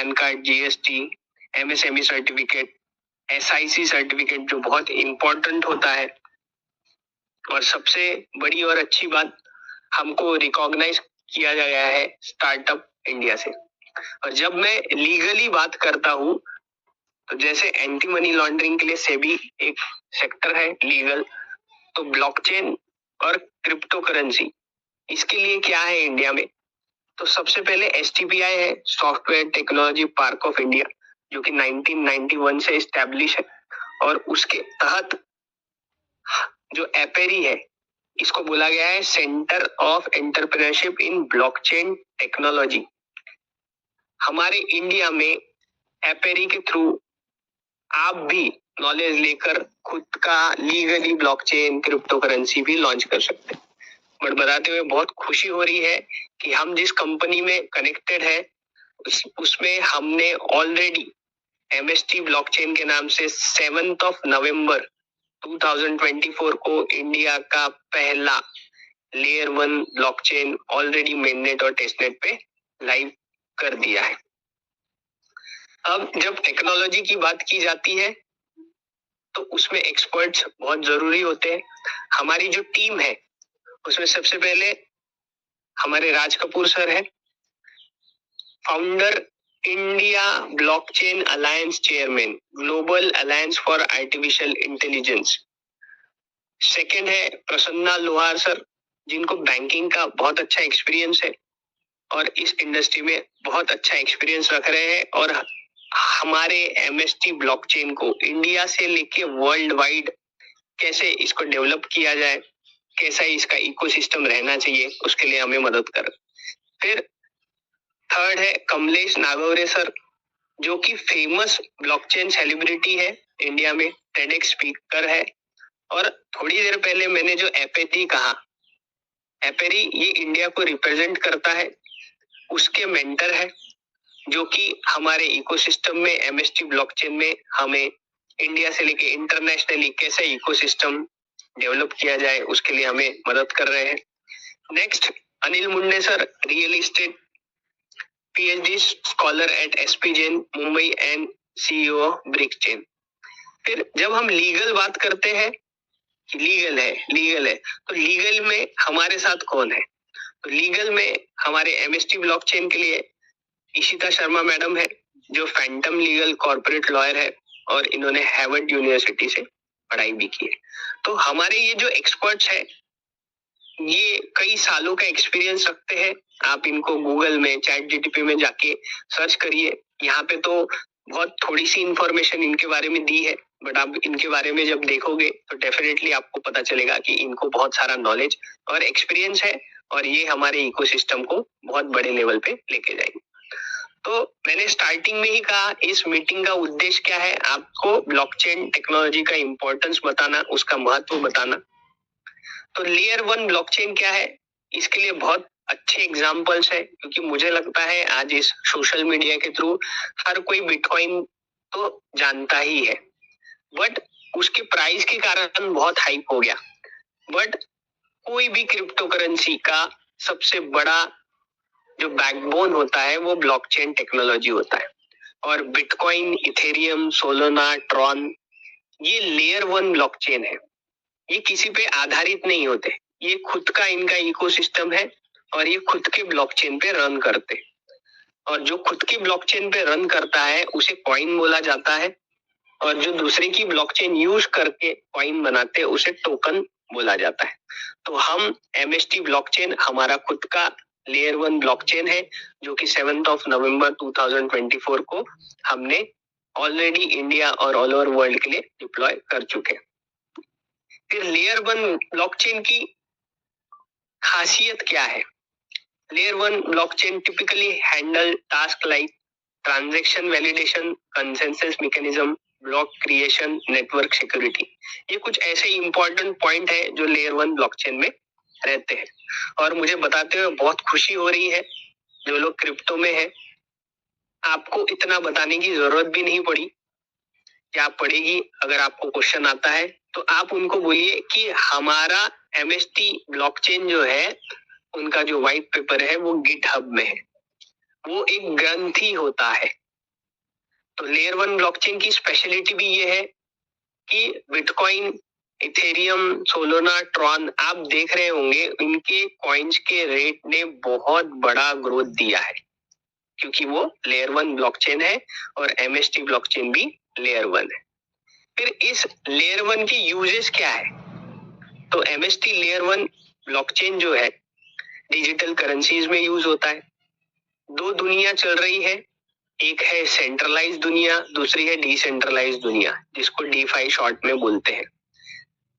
Pan card, GST, MSME certificate, SIC certificate जो बहुत important होता है। और सबसे बड़ी और अच्छी बात, हमको रिकॉग्नाइज किया गया है स्टार्टअप इंडिया से। और जब मैं लीगली बात करता हूँ तो जैसे एंटी मनी लॉन्ड्रिंग के लिए सेबी एक सेक्टर है लीगल, तो ब्लॉकचेन और क्रिप्टो करेंसी इसके लिए क्या है इंडिया में, तो सबसे पहले एसटीपीआई है, software technology park of India, जो कि 1991 से एस्टैब्लिश है। और उसके तहत जो एपेरी है, इसको बोला गया है centre of entrepreneurship in blockchain technology. हमारे इंडिया में एपेरी के थ्रू आप भी नॉलेज लेकर खुद का लीगली ब्लॉकचेन क्रिप्टो करेंसी भी लॉन्च कर सकते हैं। बट बताते हुए बहुत खुशी हो रही है कि हम जिस कंपनी में कनेक्टेड है उसमें हमने ऑलरेडी एमएसटी ब्लॉकचेन के नाम से 7 नवंबर 2024 को इंडिया का पहला लेयर 1 ब्लॉकचेन ऑलरेडी मेननेट और टेस्टनेट पे लाइव कर दिया है। अब जब टेक्नोलॉजी की बात की जाती है तो उसमें एक्सपर्ट्स बहुत जरूरी होते हैं। हमारी जो टीम है उसमें सबसे पहले हमारे राज कपूर सर है, founder, India blockchain alliance chairman, global alliance for artificial intelligence. Second है प्रसन्ना लोहार सर, जिनको बैंकिंग का बहुत अच्छा एक्सपीरियंस है और इस इंडस्ट्री में बहुत अच्छा एक्सपीरियंस रख रहे हैं और हमारे एमएसटी ब्लॉकचेन को इंडिया से लेके वर्ल्ड वाइड कैसे इसको डेवलप किया जाए, कैसा इसका इकोसिस्टम रहना चाहिए, उसके लिए हमें मदद कर। फिर थर्ड है कमलेश नागौरे सर, जो कि फेमस ब्लॉकचेन सेलिब्रिटी है इंडिया में, टेडेक्स स्पीकर है। और थोड़ी देर पहले मैंने जो एपेरी कहा, एपेरी ये इंडिया को रिप्रेजेंट करता है, उसके मेंटर है, जो कि हमारे इकोसिस्टम में एमएसटी ब्लॉकचेन में हमें इंडिया से लेके इंटरनेशनली कैसे इकोसिस्टम डेवलप किया जाए उसके लिए हमें मदद कर रहे हैं। Next Anil Munde sir, real estate PhD scholar at SP Jain Mumbai and CEO of Brickchain. फिर जब हम लीगल बात करते हैं कि लीगल है तो लीगल में हमारे साथ कौन है, तो लीगल में हमारे एमएसटी ब्लॉकचेन के लिए इशिता शर्मा मैडम है, जो फैंटम लीगल कॉर्पोरेट लॉयर है और इन्होंने हार्वर्ड यूनिवर्सिटी से पढ़ाई भी की है। तो हमारे ये जो एक्सपर्ट्स हैं ये कई सालों का एक्सपीरियंस रखते हैं। आप इनको गूगल में, चैट जीटीपी में जाके सर्च करिए, यहाँ पे तो बहुत थोड़ी सी इंफॉर्मेशन इनके बारे में दी है, बट आप इनके बारे में जब देखोगे तो डेफिनेटली आपको पता चलेगा कि इनको बहुत सारा नॉलेज और एक्सपीरियंस है और ये हमारे इकोसिस्टम को बहुत बड़े लेवल पे लेके जाएंगे। तो मैंने स्टार्टिंग में ही कहा इस मीटिंग का उद्देश्य क्या है, आपको ब्लॉकचेन टेक्नोलॉजी का इंपॉर्टेंस बताना, उसका महत्व बताना। तो लेयर 1 ब्लॉकचेन क्या है, इसके लिए बहुत अच्छे एग्जांपल्स है, क्योंकि मुझे लगता है आज इस सोशल मीडिया के थ्रू हर कोई बिटकॉइन तो जानता ही है, बट उसके प्राइस के कारण बहुत हाइप हो गया। बट कोई भी क्रिप्टो करेंसी का सबसे बड़ा जो बैकबोन होता है वो ब्लॉकचेन टेक्नोलॉजी होता है। और बिटकॉइन, इथेरियम, सोलोना, ट्रॉन ये लेयर 1 ब्लॉकचेन है, ये किसी पे आधारित नहीं होते, ये खुद का इनका इकोसिस्टम है और ये खुद के ब्लॉकचेन पे रन करते। और जो खुद के ब्लॉकचेन पे रन करता है उसे कॉइन बोला जाता है, और जो दूसरे की ब्लॉकचेन यूज करके कॉइन बनाते हैं उसे टोकन बोला जाता है। तो हम एमएसटी ब्लॉकचेन हमारा खुद का लेयर 1 ब्लॉकचेन है, जो कि 7 नवंबर 2024 को हमने ऑलरेडी इंडिया और ऑल ओवर वर्ल्ड के लिए डिप्लॉय कर चुके हैं। फिर लेयर 1 ब्लॉकचेन की खासियत क्या है? Layer 1 blockchain typically handle task like transaction validation, consensus mechanism, block creation, network security. ये कुछ ऐसे इंपॉर्टेंट पॉइंट है जो लेयर 1 ब्लॉकचेन में रहते हैं। और मुझे बताते हुए बहुत खुशी हो रही है, जो लोग क्रिप्टो में है आपको इतना बताने की जरूरत भी नहीं पड़ी, क्या पड़ेगी अगर आपको क्वेश्चन आता है तो आप उनको बोलिए कि हमारा एमएसटी ब्लॉकचेन जो है उनका जो व्हाइट पेपर है वो गिटहब में है, वो एक ग्रंथि होता है, तो लेयर 1 ब्लॉकचेन की स्पेशलिटी भी ये है कि बिटकॉइन, इथेरियम, सोलोना, ट्रॉन आप देख रहे होंगे इनके कॉइन्स के रेट ने बहुत बड़ा ग्रोथ दिया है क्योंकि वो लेयर 1 ब्लॉकचेन है और MST ब्लॉकचेन भी लेयर 1 है। फिर इस लेयर 1 की यूजेस क्या है? तो MST लेयर 1 ब्लॉकचेन जो है डिजिटल करेंसीज में यूज होता है। दो दुनिया चल रही है, एक है सेंट्रलाइज दुनिया, दूसरी है डिसेंट्रलाइज दुनिया, जिसको DeFi शॉर्ट में बोलते हैं।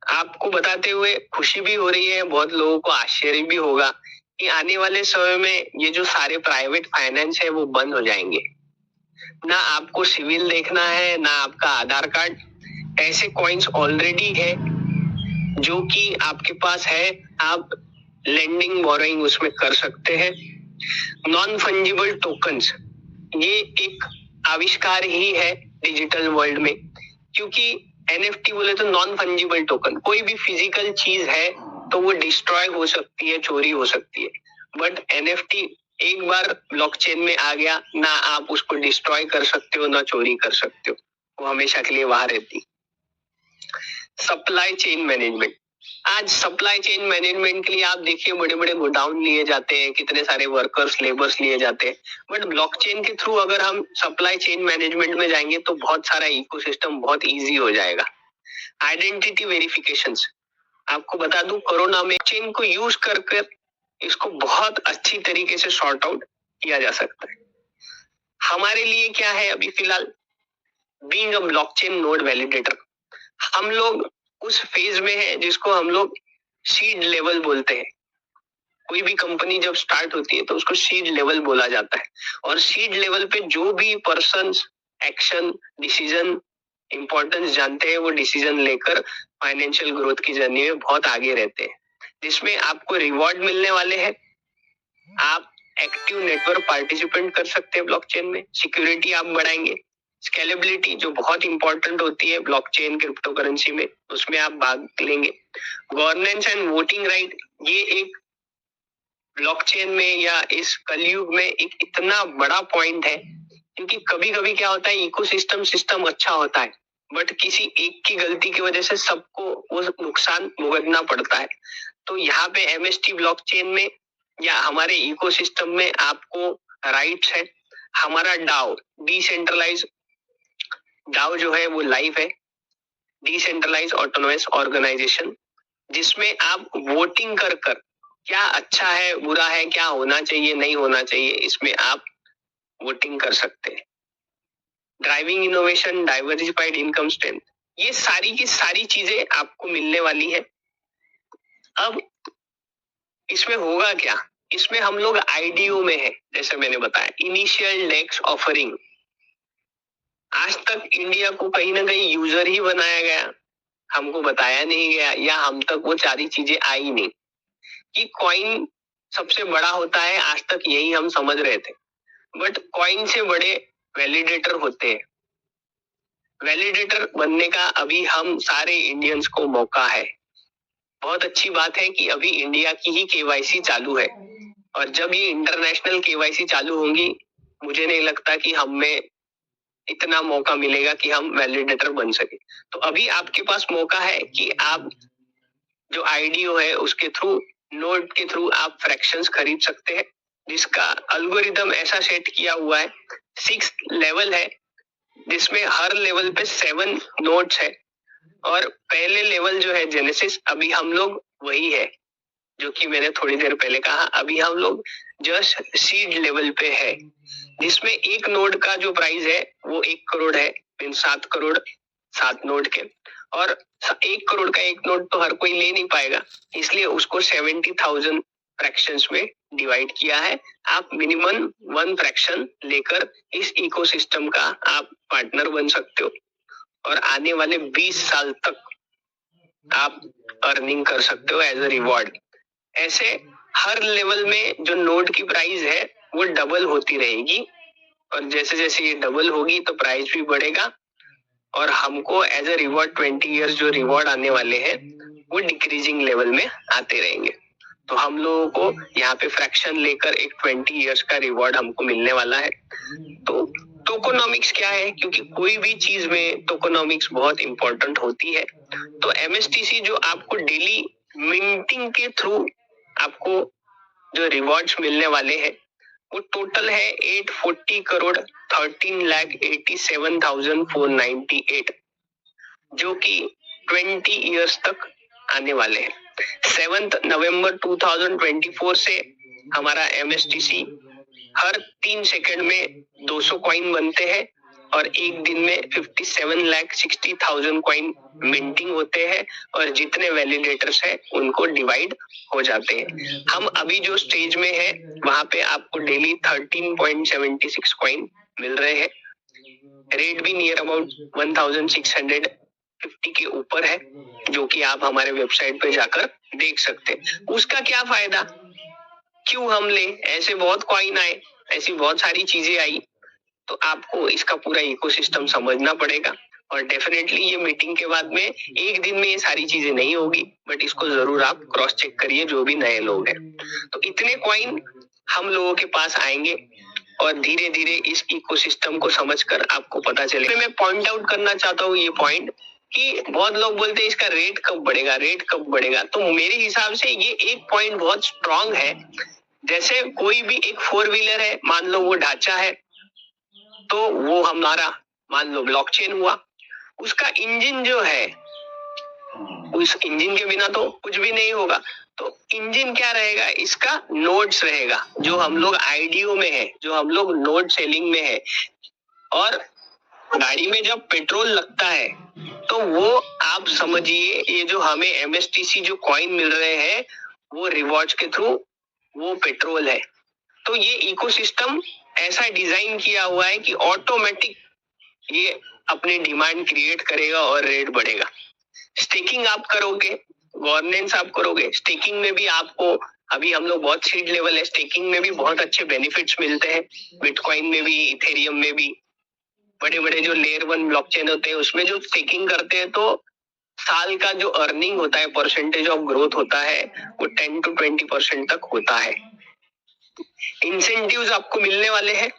आपको बताते हुए खुशी भी हो रही है, बहुत लोगों को आश्चर्य भी होगा कि आने वाले समय में ये जो सारे प्राइवेट फाइनेंस है वो बंद हो जाएंगे। ना आपको सिविल देखना है, ना आपका आधार कार्ड। ऐसे कॉइन्स ऑलरेडी है जो कि आपके पास है, आप लेंडिंग बोरोइंग उसमें कर सकते हैं। नॉन फंजिबल टोकन्स ये एक आविष्कार ही है डिजिटल वर्ल्ड में, क्योंकि NFT बोले तो नॉन फंजिबल टोकन, कोई भी फिजिकल चीज है तो वो डिस्ट्रॉय हो सकती है, चोरी हो सकती है, बट NFT एक बार ब्लॉकचेन में आ गया, ना आप उसको डिस्ट्रॉय कर सकते हो ना चोरी कर सकते हो, वो हमेशा के लिए वहां रहती। सप्लाई चेन मैनेजमेंट, आज सप्लाई चेन मैनेजमेंट के लिए आप देखिए बड़े बड़े गोडाउन लिए जाते हैं, कितने सारे वर्कर्स, लेबर्स लिए जाते हैं, बट ब्लॉकचेन के थ्रू अगर हम सप्लाई चेन मैनेजमेंट में जाएंगे तो बहुत सारा इकोसिस्टम बहुत इजी हो जाएगा। आइडेंटिटी वेरिफिकेशंस, आपको बता दूं कोरोना में चेन को यूज कर इसको बहुत अच्छी तरीके से सॉर्ट आउट किया जा सकता है। हमारे लिए क्या है अभी फिलहाल, being a blockchain node validator, हम लोग उस फेज में है जिसको हम लोग सीड लेवल बोलते हैं। कोई भी कंपनी जब स्टार्ट होती है तो उसको सीड लेवल बोला जाता है, और सीड लेवल पे जो भी पर्सन्स एक्शन, डिसीजन, इंपॉर्टेंस जानते हैं वो डिसीजन लेकर फाइनेंशियल ग्रोथ की जर्नी में बहुत आगे रहते हैं, जिसमें आपको रिवॉर्ड मिलने वाले हैं। आप एक्टिव नेटवर्क पार्टिसिपेंट कर सकते हैं ब्लॉकचेन में, सिक्योरिटी आप बढ़ाएंगे, स्केलेबिलिटी जो बहुत इंपॉर्टेंट होती है ब्लॉकचेन क्रिप्टो करेंसी में, उसमें आप भाग लेंगे। गवर्नेंस एंड वोटिंग राइट, ये एक ब्लॉकचेन में या इस कलयुग में एक इतना बड़ा पॉइंट है, क्योंकि कभी कभी क्या होता है इकोसिस्टम सिस्टम अच्छा होता है बट किसी एक की गलती की वजह से सबको वो नुकसान भुगतना पड़ता है। तो यहाँ पे MST ब्लॉकचेन में या हमारे इकोसिस्टम में आपको राइट्स है। हमारा डाओ डिसेंट्रलाइज डाओ जो है वो लाइव है, डिसेंट्रलाइज ऑटोनोमस ऑर्गेनाइजेशन, जिसमें आप वोटिंग कर क्या अच्छा है, बुरा है, क्या होना चाहिए, नहीं होना चाहिए, इसमें आप वोटिंग कर सकते हैं। Driving innovation, diversified income stream, ये सारी की सारी चीजें आपको मिलने वाली है। अब इसमें होगा क्या, इसमें हम लोग IDO में है, जैसे मैंने बताया इनिशियल डेक्स ऑफरिंग। आज तक इंडिया को कहीं ना कहीं यूजर ही बनाया गया, हमको बताया नहीं गया, या हम तक वो सारी चीजें आई नहीं कि कॉइन सबसे बड़ा होता है, आज तक यही हम समझ रहे थे, बट कॉइन से बड़े वैलिडेटर होते हैं। वैलिडेटर बनने का अभी हम सारे इंडियंस को मौका है। बहुत अच्छी बात है कि अभी इंडिया की ही KYC चालू है, और जब ये इंटरनेशनल KYC चालू होंगी मुझे नहीं लगता कि हमें इतना मौका मिलेगा कि हम वैलिडेटर बन सके। तो अभी आपके पास मौका है कि आप जो IDO है उसके थ्रू, नोड के थ्रू आप फ्रैक्शंस खरीद सकते हैं, जिसका अल्गोरिदम ऐसा सेट किया हुआ है, 6 लेवल है, जिसमें हर लेवल पे 7 नोड्स है, और पहले लेवल जो है जेनेसिस, अभी हम लोग वही है जो कि मैंने थोड़ी देर पहले कहा, अभी हम लोग जस्ट सीड लेवल पे है, जिसमें एक नोड का जो प्राइस है वो 1 करोड़ है, 7 करोड़ 7 नोड के, और 1 करोड़ का एक नोड तो हर कोई ले नहीं पाएगा, इसलिए उसको 70,000 फ्रैक्शंस में डिवाइड किया है। आप मिनिमम 1 फ्रैक्शन लेकर इस इकोसिस्टम का आप पार्टनर बन सकते हो, और आने वाले 20 साल तक आप अर्निंग कर सकते हो एज अ रिवॉर्ड। ऐसे हर लेवल में जो नोड की प्राइस है वो डबल होती रहेगी, और जैसे जैसे ये डबल होगी तो प्राइस भी बढ़ेगा, और हमको एज अ रिवॉर्ड 20 इयर्स जो रिवॉर्ड आने वाले हैं वो डिक्रीजिंग लेवल में आते रहेंगे। तो हम लोगों को यहाँ पे फ्रैक्शन लेकर एक 20 इयर्स का रिवॉर्ड हमको मिलने वाला है। तो टोकोनॉमिक्स क्या है, क्योंकि कोई भी चीज में टोकोनॉमिक्स बहुत इंपॉर्टेंट होती है। तो एमएसटीसी जो आपको डेली मिंटिंग के थ्रू आपको जो रिवॉर्ड्स मिलने वाले हैं वो टोटल है 840 करोड़ 13,87,498, जो कि 20 इयर्स तक आने वाले हैं। 7 नवंबर 2024 से हमारा एमएसटीसी हर 3 सेकंड में 200 कॉइन बनते हैं और एक दिन में 57,60,000 कॉइन मिंटिंग होते हैं और जितने वैलिडेटर्स हैं उनको डिवाइड हो जाते हैं। हम अभी जो स्टेज में है वहां पे आपको डेली 13.76 कॉइन मिल रहे हैं। रेट भी नियर अबाउट 1650 के ऊपर है, जो कि आप हमारे वेबसाइट पे जाकर देख सकते हैं। उसका क्या फायदा, क्यों हम ले, ऐसे बहुत कॉइन आए, ऐसी बहुत सारी चीजें आई, तो आपको इसका पूरा इकोसिस्टम समझना पड़ेगा। और डेफिनेटली ये मीटिंग के बाद में एक दिन में ये सारी चीजें नहीं होगी, बट इसको जरूर आप क्रॉस चेक करिए जो भी नए लोग हैं। तो इतने कॉइन हम लोगों के पास आएंगे और धीरे धीरे इस इकोसिस्टम को समझकर आपको पता चले। मैं पॉइंट आउट करना चाहता हूँ ये पॉइंट कि बहुत लोग बोलते हैं इसका रेट कब बढ़ेगा, रेट कब बढ़ेगा। तो मेरे हिसाब से ये एक पॉइंट बहुत स्ट्रांग है। जैसे कोई भी एक 4 व्हीलर है, मान लो वो ढांचा है, तो वो हमारा मान लो ब्लॉकचेन हुआ। उसका इंजन जो है, उस इंजन के बिना तो कुछ भी नहीं होगा। तो इंजन क्या रहेगा, इसका नोड्स रहेगा, जो हम लोग आईडीओ में है, जो हम लोग नोड सेलिंग में है। और गाड़ी में जब पेट्रोल लगता है तो वो आप समझिए, ये जो हमें एमएसटीसी जो कॉइन मिल रहे हैं वो रिवॉर्ड्स के थ्रू वो पेट्रोल है। तो ये इकोसिस्टम ऐसा डिजाइन किया हुआ है कि ऑटोमेटिक ये अपनी डिमांड क्रिएट करेगा और रेट बढ़ेगा। स्टेकिंग आप करोगे, गवर्नेंस आप करोगे, स्टेकिंग में भी आपको, अभी हम लोग बहुत सीड लेवल है, स्टेकिंग में भी बहुत अच्छे बेनिफिट्स मिलते हैं। बिटकॉइन में भी, इथेरियम में भी, बड़े बड़े जो लेयर 1 ब्लॉकचेन होते हैं उसमें जो स्टेकिंग करते हैं तो साल का जो अर्निंग होता है, परसेंटेज ऑफ ग्रोथ होता है, वो 10 to 20% तक होता है। इंसेंटिव्स आपको मिलने वाले हैं,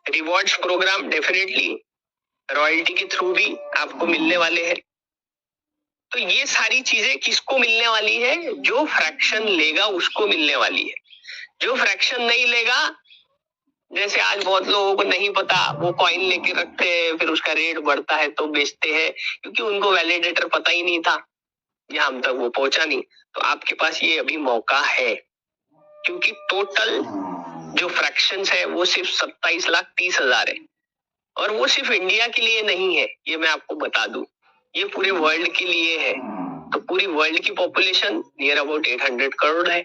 रिवॉर्ड्स प्रोग्राम डेफिनेटली रॉयल्टी के थ्रू भी आपको मिलने वाले हैं। तो ये सारी चीजें किसको मिलने वाली है, जो फ्रैक्शन लेगा उसको मिलने वाली है। जो फ्रैक्शन नहीं लेगा, जैसे आज बहुत लोगों को नहीं पता, वो कॉइन लेके रखते हैं, फिर उसका रेट बढ़ता है तो बेचते हैं, क्योंकि उनको वैलिडेटर पता ही नहीं था या हम तक वो पहुंचा नहीं। तो आपके पास ये अभी मौका है, क्योंकि टोटल जो फ्रैक्शंस है वो सिर्फ 27,30,000 है। और वो सिर्फ इंडिया के लिए नहीं है, ये मैं आपको बता दूं, ये पूरे वर्ल्ड के लिए है। तो पूरी वर्ल्ड की पॉपुलेशन नियर अबाउट 800 करोड़ है।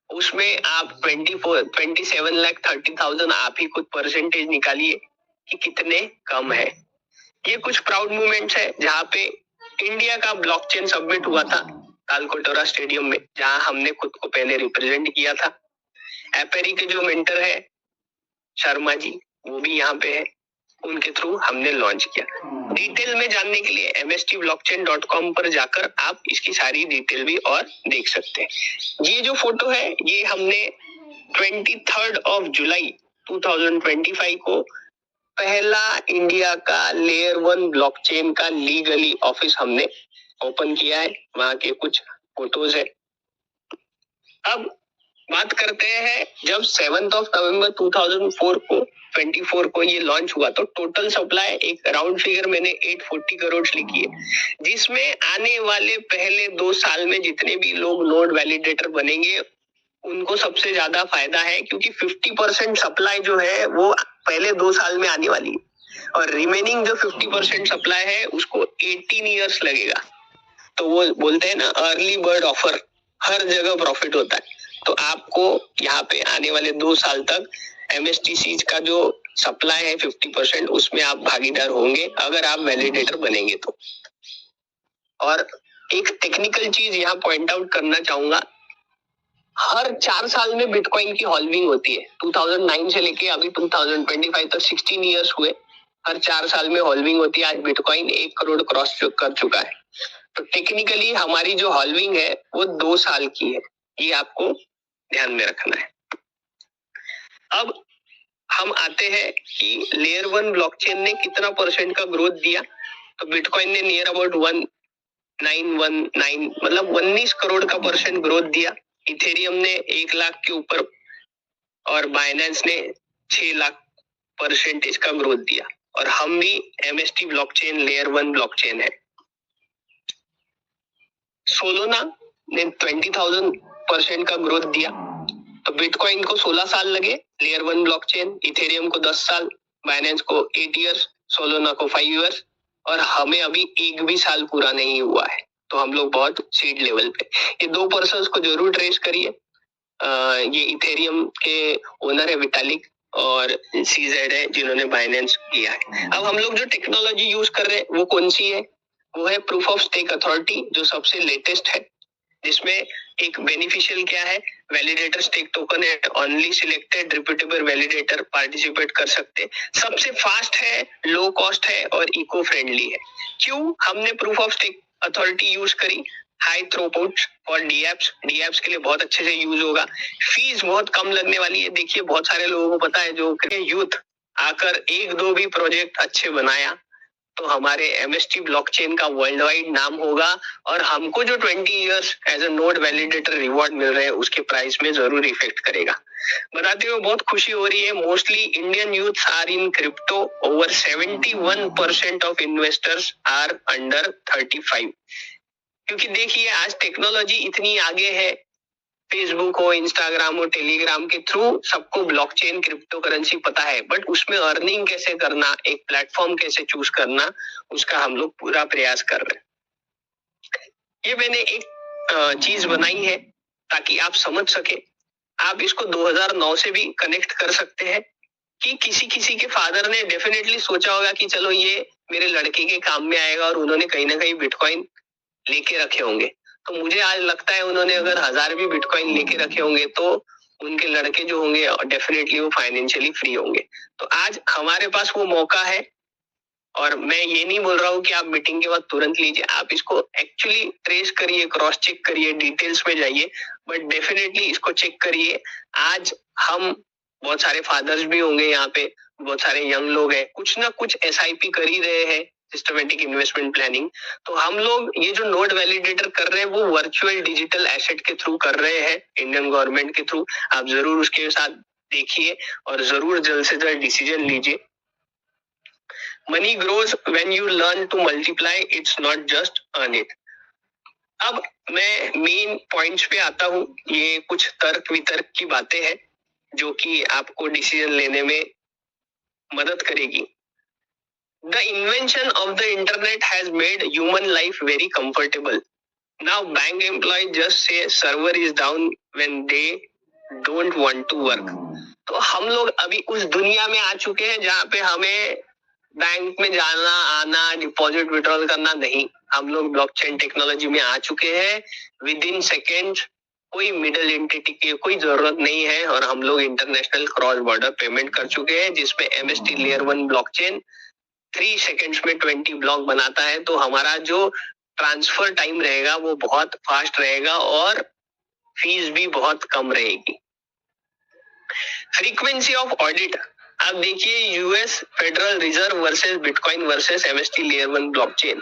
उसमें आप 27,30,000 आप ही कुछ परसेंटेज निकालिए कि कितने कम है। ये कुछ प्राउड मोमेंट्स है जहाँ पे इंडिया का ब्लॉकचेन सबमिट हुआ था तालकटोरा स्टेडियम में, जहाँ हमने खुद को पहले रिप्रेजेंट किया था। एपेरी के जो मेंटर है शर्मा जी, वो भी यहाँ पे है, उनके थ्रू हमने लॉन्च किया। डिटेल में जानने के लिए mstblockchain.com पर जाकर आप इसकी सारी डिटेल भी और देख सकते हैं। ये जो फोटो है ये हमने 23 जुलाई 2025 को पहला इंडिया का लेयर 1 ब्लॉकचेन का लीगली ऑफिस हमने ओपन किया है, वहां के कुछ फोटोज है। अब बात करते हैं, जब 7 नवंबर 2024 को ये लॉन्च हुआ तो टोटल सप्लाई एक राउंड फिगर मैंने 840 करोड़ लिखी है, जिसमें आने वाले पहले 2 साल में जितने भी लोग नोड वैलिडेटर बनेंगे उनको सबसे ज्यादा फायदा है, क्योंकि 50% सप्लाई जो है वो पहले 2 साल में आने वाली है और रिमेनिंग जो 50% सप्लाई है उसको 18 ईयर्स लगेगा। तो वो बोलते हैं ना, अर्ली बर्ड ऑफर, हर जगह प्रॉफिट होता है। तो आपको यहाँ पे आने वाले 2 साल तक एमएसटीसी का जो सप्लाई है 50%, उसमें आप भागीदार होंगे अगर आप वैलिडेटर बनेंगे तो। और एक टेक्निकल चीज यहाँ पॉइंट आउट करना चाहूंगा, हर 4 साल में बिटकॉइन की हॉल्विंग होती है। 2009 से लेके अभी 2025 तक 16 इयर्स हुए, हर 4 साल में हॉल्विंग होती है। आज बिटकॉइन 1 करोड़ क्रॉस कर चुका है। तो टेक्निकली हमारी जो हॉल्विंग है वो 2 साल की है, ये आपको ध्यान में रखना है। अब हम आते हैं कि लेयर 1 ब्लॉकचेन ने कितना परसेंट का ग्रोथ दिया। तो बिटकॉइन ने नियर अबाउट 1919 मतलब 19 करोड़ का परसेंट ग्रोथ दिया। इथेरियम ने 1 लाख के ऊपर और बाइनेंस ने 6 लाख परसेंटेज का ग्रोथ दिया। और हम भी MST ब्लॉकचेन लेयर 1 ब्लॉकचेन है। सोलोना ने 20,000% का ग्रोथ दिया। तो बिटकॉइन को 16 साल लगे, लेयर 1 ब्लॉकचेन, इथेरियम को 10 साल, बाइनेंस को 8 इयर्स, सोलोना को 5 इयर्स, और हमें अभी एक भी साल पूरा नहीं हुआ है। तो हम लोग बहुत सीड लेवल पे। ये 2 पर्सन्स को जरूर ट्रेस करिए। ये इथेरियम के ओनर है विटालिक, और CZ है जिन्होंने बाइनेंस किया है। अब हम लोग जो टेक्नोलॉजी यूज कर रहे हैं वो कौन सी है? वो है प्रूफ ऑफ स्टेक अथॉरिटी, जो सबसे लेटेस्ट है, जिसमें एक बेनिफिशियल क्या है, वैलिडेटर स्टेक टोकन है, only selected reputable validator participate कर सकते, सबसे फास्ट है, लो कॉस्ट है और इको फ्रेंडली है। क्यों हमने proof of stake authority use करी? हाई थ्रूपुट और डीएप्स के लिए बहुत अच्छे से यूज होगा। फीस बहुत कम लगने वाली है। देखिए बहुत सारे लोगों को पता है, जो यूथ आकर 1-2 भी प्रोजेक्ट अच्छे बनाया तो हमारे MST ब्लॉकचेन का वर्ल्ड वाइड नाम होगा, और हमको जो 20 years as a node validator reward मिल रहे हैं उसके प्राइस में जरूर इफेक्ट करेगा। बताते हुए बहुत खुशी हो रही है। Mostly Indian youth are in crypto. Over 71% of investors are under 35। क्योंकि देखिए आज टेक्नोलॉजी इतनी आगे है, फेसबुक हो, इंस्टाग्राम हो, टेलीग्राम के थ्रू सबको ब्लॉकचेन क्रिप्टो करेंसी पता है, बट उसमें अर्निंग कैसे करना, एक प्लेटफॉर्म कैसे चूज करना, उसका हम लोग पूरा प्रयास कर रहे हैं। ये मैंने एक चीज बनाई है ताकि आप समझ सके। आप इसको 2009 से भी कनेक्ट कर सकते हैं कि किसी किसी के फादर ने डेफिनेटली सोचा होगा कि चलो ये मेरे लड़के के काम में आएगा, और उन्होंने कहीं ना कहीं बिटकॉइन लेके रखे होंगे। तो मुझे आज लगता है उन्होंने अगर 1000 भी बिटकॉइन लेके रखे होंगे तो उनके लड़के जो होंगे डेफिनेटली वो फाइनेंशियली फ्री होंगे। तो आज हमारे पास वो मौका है, और मैं ये नहीं बोल रहा हूँ कि आप मीटिंग के बाद तुरंत लीजिए, आप इसको एक्चुअली ट्रेस करिए, क्रॉस चेक करिए, डिटेल्स में जाइए, बट डेफिनेटली इसको चेक करिए। आज हम बहुत सारे फादर्स भी होंगे यहाँ पे, बहुत सारे यंग लोग हैं, कुछ ना कुछ SIP कर ही रहे हैं, सिस्टमेटिक इन्वेस्टमेंट प्लानिंग। तो हम लोग ये जो नोड वैलिडेटर कर रहे हैं वो वर्चुअल डिजिटल एसेट के थ्रू कर रहे हैं, इंडियन गवर्नमेंट के थ्रू। आप जरूर उसके साथ देखिए और जरूर जल्द से जल्द डिसीजन लीजिए। Money grows when you learn to multiply, it's not just earn it. अब मैं मेन पॉइंट्स पे आता हूँ। ये कुछ तर्क वितर्क की बातें हैं जो कि आपको डिसीजन लेने में मदद करेगी। The invention of the internet has made human life very comfortable. Now bank employees just say server is down when they don't want to work. तो हम लोग अभी उस दुनिया में आ चुके हैं जहाँ पे हमें बैंक में जाना आना, डिपॉजिट विड्रॉल करना नहीं। हम लोग ब्लॉकचेन टेक्नोलॉजी में आ चुके हैं। विद इन सेकेंड कोई मिडिल एंटिटी की कोई जरूरत नहीं है, और हम लोग इंटरनेशनल क्रॉस बॉर्डर पेमेंट कर चुके हैं, जिसमें MST लेयर 1 ब्लॉकचेन 3 सेकेंड्स में 20 ब्लॉक बनाता है। तो हमारा जो ट्रांसफर टाइम रहेगा वो बहुत फास्ट रहेगा, और फीस भी बहुत कम रहेगी। फ्रीक्वेंसी ऑफ ऑडिट, आप देखिए US federal reserve versus bitcoin versus MST layer 1 blockchain.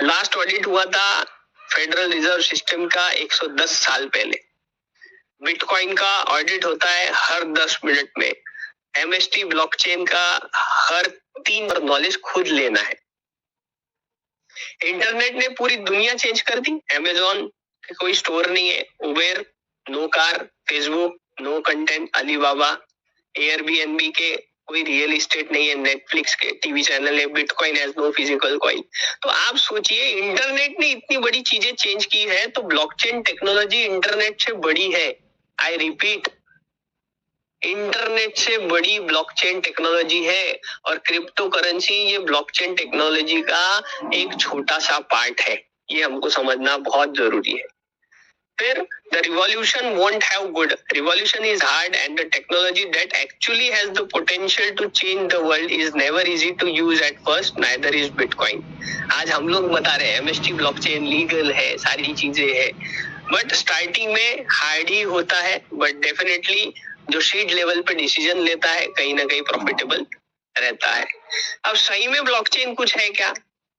Last audit हुआ था फेडरल रिजर्व सिस्टम का 110 साल पहले। बिटकॉइन का ऑडिट होता है हर 10 मिनट में। MST ब्लॉकचेन का हर 3 पर नॉलेज खुद लेना है। इंटरनेट ने पूरी दुनिया चेंज कर दी। अमेजोन के कोई स्टोर नहीं है, Uber no car, Facebook no content, Alibaba, Airbnb के कोई रियल एस्टेट नहीं है, नेटफ्लिक्स के टीवी चैनल है, Bitcoin has no physical coin. तो आप सोचिए इंटरनेट ने इतनी बड़ी चीजें चेंज की है, तो ब्लॉकचेन टेक्नोलॉजी इंटरनेट से बड़ी है। आई रिपीट, इंटरनेट से बड़ी ब्लॉकचेन टेक्नोलॉजी है, और क्रिप्टो करेंसी ये ब्लॉकचेन टेक्नोलॉजी का एक छोटा सा पार्ट है। ये हमको समझना बहुत जरूरी है। फिर the revolution won't have good. Revolution is hard and the technology that actually has the potential to change the world is never easy to use at first, neither is Bitcoin. आज हम लोग बता रहे हैं MST ब्लॉकचेन लीगल है, सारी चीजें है, बट स्टार्टिंग में हार्ड ही होता है, बट डेफिनेटली जो सीड लेवल पे डिसीजन लेता है कहीं ना कहीं प्रॉफिटेबल रहता है। अब सही में ब्लॉकचेन कुछ है क्या?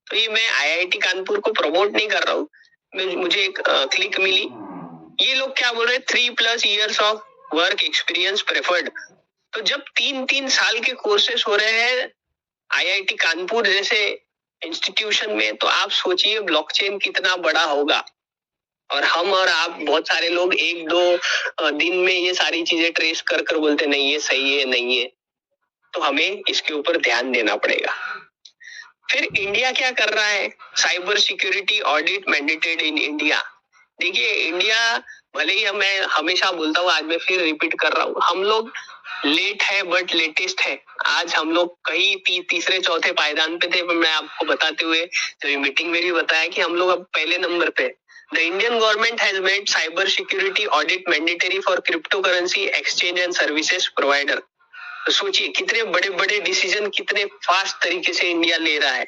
तो ये मैं आईआईटी कानपुर को प्रमोट नहीं कर रहा हूँ, मुझे एक क्लिक मिली, ये लोग क्या बोल रहे हैं, 3+ years of work experience preferred. तो जब 3-3 साल के कोर्सेस हो रहे हैं आईआईटी कानपुर जैसे इंस्टीट्यूशन में, तो आप सोचिए ब्लॉकचेन कितना बड़ा होगा। और हम और आप बहुत सारे लोग 1-2 दिन में ये सारी चीजें ट्रेस कर कर बोलते नहीं ये सही है नहीं है, तो हमें इसके ऊपर ध्यान देना पड़ेगा। फिर इंडिया क्या कर रहा है? Cyber security audit mandated in India. देखिए इंडिया, भले ही मैं हमेशा बोलता हूँ, आज मैं फिर रिपीट कर रहा हूँ, हम लोग लेट है बट लेटेस्ट है। आज हम लोग कहीं तीसरे चौथे पायदान पे थे, मैं आपको बताते हुए जब मीटिंग में भी बताया कि हम लोग अब पहले नंबर पे। The Indian government has made cyber security audit mandatory for crypto currency exchange and services provider. तो सोचिए कितने बड़े बड़े डिसीजन कितने फास्ट तरीके से इंडिया ले रहा है।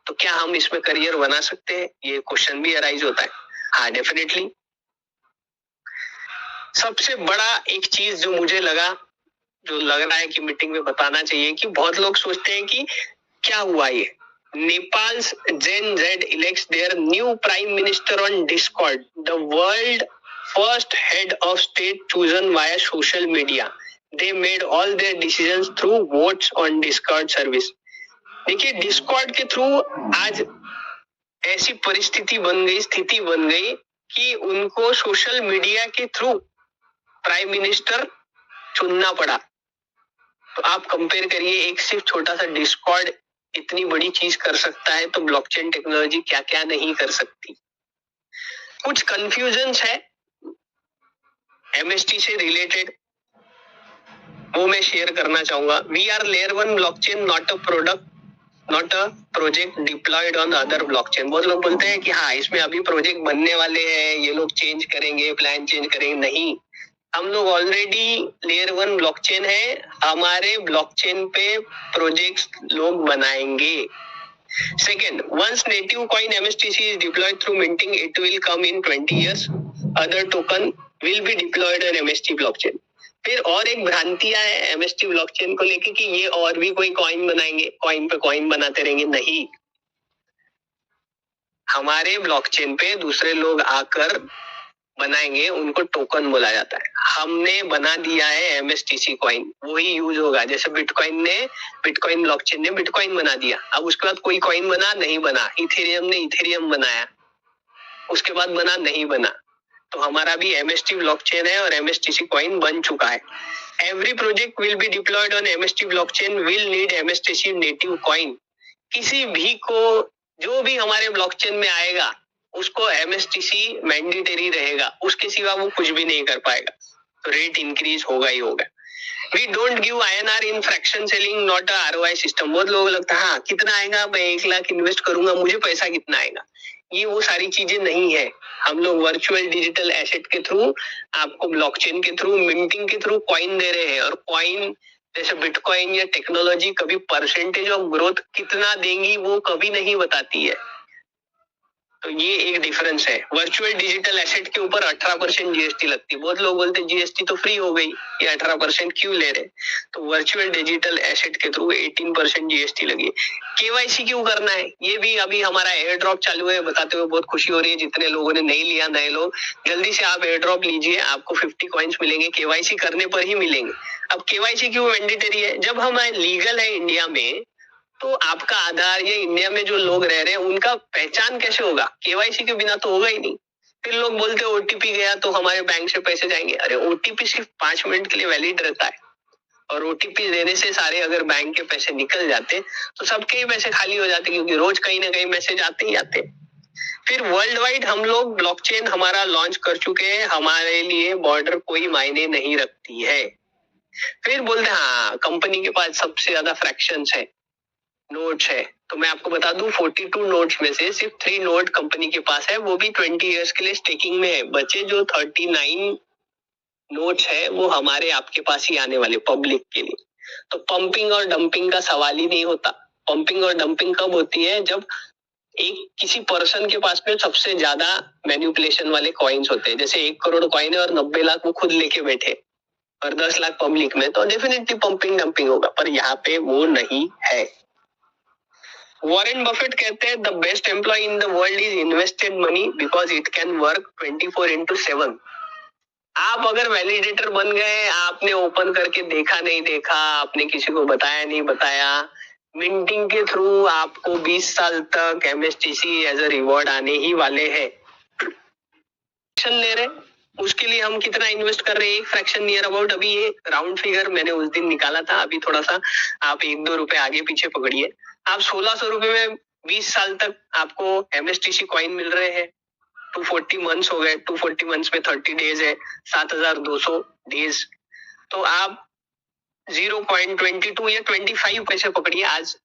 तो क्या हम इसमें करियर बना सकते हैं? ये क्वेश्चन भी अराइज होता है। हाँ डेफिनेटली। सबसे बड़ा एक चीज जो मुझे लगा, जो लग रहा है कि मीटिंग में बताना चाहिए, कि बहुत लोग सोचते हैं कि क्या हुआ ये, Nepal's gen Z elects their new prime minister on Discord, the world first head of state chosen via social media, they made all their decisions through votes on Discord service. देखिए डिस्कॉर्ड के थ्रू आज ऐसी परिस्थिति बन गई, स्थिति बन गई कि उनको सोशल मीडिया के थ्रू प्राइम मिनिस्टर चुनना पड़ा। तो आप कंपेयर करिए, एक सिर्फ छोटा सा डिस्कॉर्ड इतनी बड़ी चीज कर सकता है, तो ब्लॉकचेन टेक्नोलॉजी क्या क्या नहीं कर सकती। कुछ कंफ्यूजन्स है एमएसटी से रिलेटेड, वो मैं शेयर करना चाहूंगा। We are layer 1 blockchain, not a product, not a project deployed on other blockchain. बहुत लोग बोलते हैं कि हाँ इसमें अभी प्रोजेक्ट बनने वाले हैं, ये लोग चेंज करेंगे, प्लान चेंज करेंगे। नहीं, हम लोग ऑलरेडी लेयर 1 ब्लॉकचेन है, हमारे ब्लॉकचेन पे प्रोजेक्ट्स लोग बनाएंगे। Second, once native coin MSTC is deployed through minting, it will come in 20 years. Other token will be deployed on MST blockchain. फिर और एक भ्रांतियां है MST ब्लॉकचेन को लेके कि ये और भी कोई कॉइन बनाएंगे, कॉइन पे कॉइन बनाते रहेंगे। नहीं, हमारे ब्लॉकचेन पे दूसरे लोग आकर बनाएंगे, उनको टोकन बोला जाता है। हमने बना दिया है एमएसटीसी कॉइन, वही यूज होगा। जैसे बिटकॉइन ब्लॉकचेन ने बिटकॉइन बना दिया, अब उसके बाद कोई कॉइन बना नहीं बना, इथेरियम ने इथेरियम बनाया, उसके बाद बना नहीं बना। तो हमारा भी एमएसटी ब्लॉकचेन है और एमएसटीसी कॉइन बन चुका है। Every project will be diploid on MST blockchain will need MSTC native coin. किसी भी को जो भी हमारे ब्लॉकचेन में आएगा उसको एमएसटीसी मैंडेटरी रहेगा, उसके सिवा वो कुछ भी नहीं कर पाएगा। तो रेट इंक्रीज होगा ही होगा। We don't give INR in fraction selling, not a ROI system. बहुत लोगों को लगता है हाँ कितना आएगा, मैं 1 लाख इन्वेस्ट करूंगा, मुझे पैसा कितना आएगा। ये वो सारी चीजें नहीं है। हम लोग वर्चुअल डिजिटल एसेट के थ्रू, आपको ब्लॉकचेन के थ्रू, मिंटिंग के थ्रू कॉइन दे रहे हैं। और कॉइन जैसे बिटकॉइन या टेक्नोलॉजी कभी परसेंटेज ऑफ ग्रोथ कितना देंगी वो कभी नहीं बताती है। तो ये एक डिफरेंस है। वर्चुअल डिजिटल एसेट के ऊपर 18% जीएसटी लगती है। बहुत लोग बोलते हैं जीएसटी तो फ्री हो गई, ये 18% क्यों ले रहे? तो वर्चुअल डिजिटल एसेट के थ्रू 18% जीएसटी लगी। केवाईसी क्यों करना है? ये भी अभी हमारा एयर ड्रॉप चालू है, बताते हुए बहुत खुशी हो रही है। जितने लोगों ने नहीं लिया, नए लोग जल्दी से आप एयर ड्रॉप लीजिए, आपको 50 कॉइन्स मिलेंगे, केवाईसी करने पर ही मिलेंगे। अब केवाईसी क्यों मैंडेटरी है? जब हम लीगल है इंडिया में, तो आपका आधार, ये इंडिया में जो लोग रह रहे हैं उनका पहचान कैसे होगा? केवाईसी के बिना तो होगा ही नहीं। फिर लोग बोलते हैं ओटीपी गया तो हमारे बैंक से पैसे जाएंगे। अरे ओटीपी सिर्फ 5 मिनट के लिए वैलिड रहता है, और ओटीपी देने से सारे अगर बैंक के पैसे निकल जाते तो सबके ही पैसे खाली हो जाते, क्योंकि रोज कहीं ना कहीं मैसेज आते ही आते। फिर वर्ल्ड वाइड हम लोग ब्लॉकचेन हमारा लॉन्च कर चुके हैं, हमारे लिए बॉर्डर कोई मायने नहीं रखती है। फिर बोलते हैं हाँ कंपनी के पास सबसे ज्यादा फ्रैक्शंस है, नोट्स है। तो मैं आपको बता दूं 42 नोट्स में से सिर्फ 3 नोट कंपनी के पास है, वो भी 20 इयर्स के लिए स्टेकिंग में है। बचे जो 39 नोट्स है वो हमारे आपके पास ही आने वाले पब्लिक के लिए। तो पंपिंग और डंपिंग का सवाल ही नहीं होता। पंपिंग और डंपिंग कब होती है? जब एक किसी पर्सन के पास में सबसे ज्यादा मैनिपुलेशन वाले कॉइन्स होते हैं। जैसे 1 करोड़ कॉइन है और 90 लाख वो खुद लेके बैठे, और 10 लाख पब्लिक में, तो डेफिनेटली पंपिंग डंपिंग होगा, पर यहाँ पे वो नहीं है। वॉरेन बफेट कहते हैं the best employee in the world is invested money because it can work 24/7। आप अगर वैलिडेटर बन गए, आपने ओपन करके देखा नहीं देखा, आपने किसी को बताया नहीं बताया, मिंटिंग के थ्रू आपको 20 साल तक एमएसटीसी एज अ रिवॉर्ड आने ही वाले हैं। ले रहे, उसके लिए हम कितना इन्वेस्ट कर रहे हैं, एक फ्रैक्शन नियर अबाउट, अभी ये राउंड फिगर मैंने उस दिन निकाला था, अभी थोड़ा सा आप 1-2 रुपए आगे पीछे पकड़िए, आप 1600 रुपए में 20 साल तक आपको एमएसटीसी कॉइन मिल रहे हैं। 240 मंथ्स हो गए, 240 मंथ्स में 30 डेज है, 7200 डेज, तो आप 0.22 या 25 पैसे पकड़िए, आज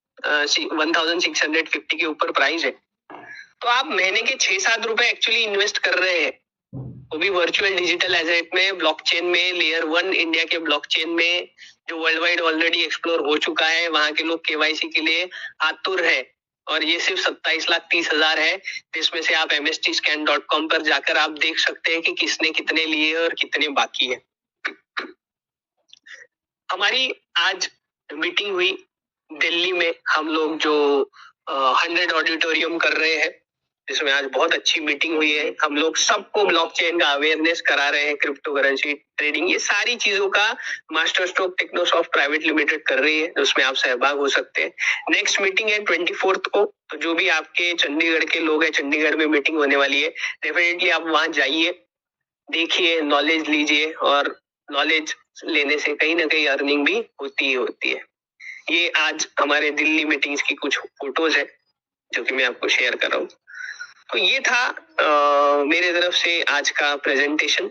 1650 के ऊपर प्राइस है, तो आप महीने के 6-7 रुपए एक्चुअली इन्वेस्ट कर रहे हैं, वो भी वर्चुअल डिजिटल एसेट में, ब्लॉकचेन में, लेयर 1 इंडिया के ब्लॉकचेन में, जो वर्ल्ड वाइड ऑलरेडी एक्सप्लोर हो चुका है, वहां के लोग केवाईसी के लिए आतुर है, और ये सिर्फ 27,30,000 है, जिसमें से आप mstscan.com पर जाकर आप देख सकते हैं कि किसने कितने लिए और कितने बाकी है। हमारी आज मीटिंग हुई दिल्ली में, हम लोग जो 100 ऑडिटोरियम कर रहे हैं, जिसमें आज बहुत अच्छी मीटिंग हुई है, हम लोग सबको ब्लॉकचेन का अवेयरनेस करा रहे हैं, क्रिप्टो करेंसी ट्रेडिंग, ये सारी चीजों का मास्टर स्ट्रोक टेक्नोसॉफ्ट प्राइवेट लिमिटेड कर रही है, उसमें आप सहभाग हो सकते हैं। नेक्स्ट मीटिंग है 24 को, तो जो भी आपके चंडीगढ़ के लोग हैं, चंडीगढ़ में मीटिंग होने वाली है, डेफिनेटली आप वहां जाइए, देखिए, नॉलेज लीजिए, और नॉलेज लेने से कहीं ना कहीं अर्निंग भी होती ही होती है। ये आज हमारे दिल्ली मीटिंग्स की कुछ फोटोज है जो कि मैं आपको शेयर कर रहा हूँ। तो ये था मेरे तरफ से आज का प्रेजेंटेशन।